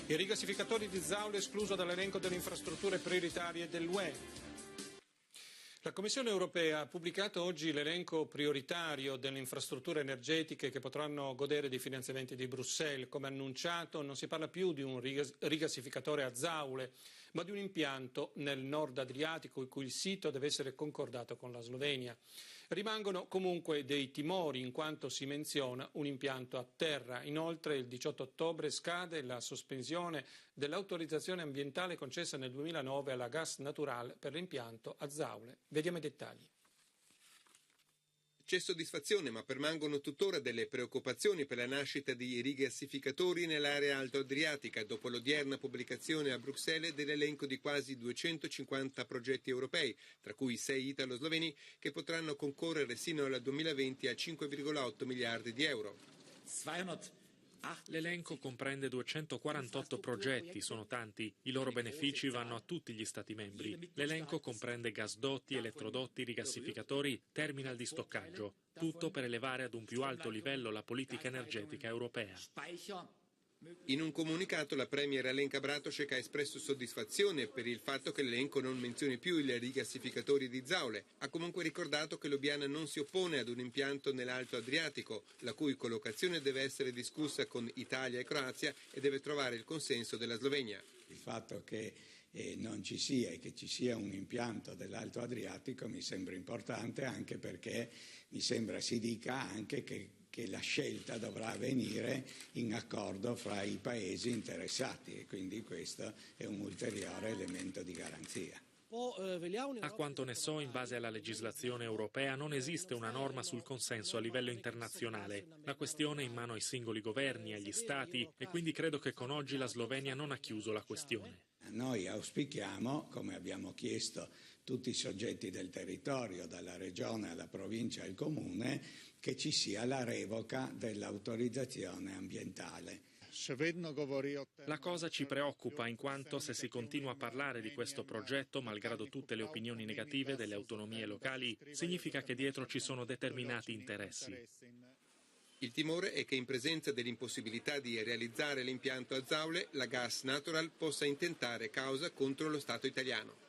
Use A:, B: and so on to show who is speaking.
A: I rigassificatori di Zaule escluso dall'elenco delle infrastrutture prioritarie dell'UE. La Commissione europea ha pubblicato oggi l'elenco prioritario delle infrastrutture energetiche che potranno godere dei finanziamenti di Bruxelles. Come annunciato, non si parla più di un rigassificatore a Zaule, ma di un impianto nel nord Adriatico il cui sito deve essere concordato con la Slovenia. Rimangono comunque dei timori in quanto si menziona un impianto a terra. Inoltre il 18 ottobre scade la sospensione dell'autorizzazione ambientale concessa nel 2009 alla Gas Natural per l'impianto a Zaule. Vediamo i dettagli.
B: C'è soddisfazione, ma permangono tuttora delle preoccupazioni per la nascita di rigassificatori nell'area alto-adriatica dopo l'odierna pubblicazione a Bruxelles dell'elenco di quasi 250 progetti europei, tra cui 6 italo-sloveni, che potranno concorrere sino al 2020 a 5,8 miliardi di euro.
C: L'elenco comprende 248 progetti, sono tanti. I loro benefici vanno a tutti gli Stati membri. L'elenco comprende gasdotti, elettrodotti, rigassificatori, terminal di stoccaggio. Tutto per elevare ad un più alto livello la politica energetica europea.
B: In un comunicato la premier Alenka Bratušek ha espresso soddisfazione per il fatto che l'elenco non menzioni più i rigassificatori di Zaule. Ha comunque ricordato che Lubiana non si oppone ad un impianto nell'Alto Adriatico, la cui collocazione deve essere discussa con Italia e Croazia e deve trovare il consenso della Slovenia.
D: Il fatto che non ci sia e che ci sia un impianto dell'Alto Adriatico mi sembra importante, anche perché mi sembra si dica anche che la scelta dovrà avvenire in accordo fra i paesi interessati e quindi questo è un ulteriore elemento di garanzia.
C: A quanto ne so, in base alla legislazione europea non esiste una norma sul consenso a livello internazionale. La questione è in mano ai singoli governi, agli Stati, e quindi credo che con oggi la Slovenia non ha chiuso la questione.
D: Noi auspichiamo, come abbiamo chiesto tutti i soggetti del territorio, dalla regione alla provincia al comune, che ci sia la revoca dell'autorizzazione ambientale.
C: La cosa ci preoccupa in quanto se si continua a parlare di questo progetto, malgrado tutte le opinioni negative delle autonomie locali, significa che dietro ci sono determinati interessi.
B: Il timore è che in presenza dell'impossibilità di realizzare l'impianto a Zaule, la Gas Natural possa intentare causa contro lo Stato italiano.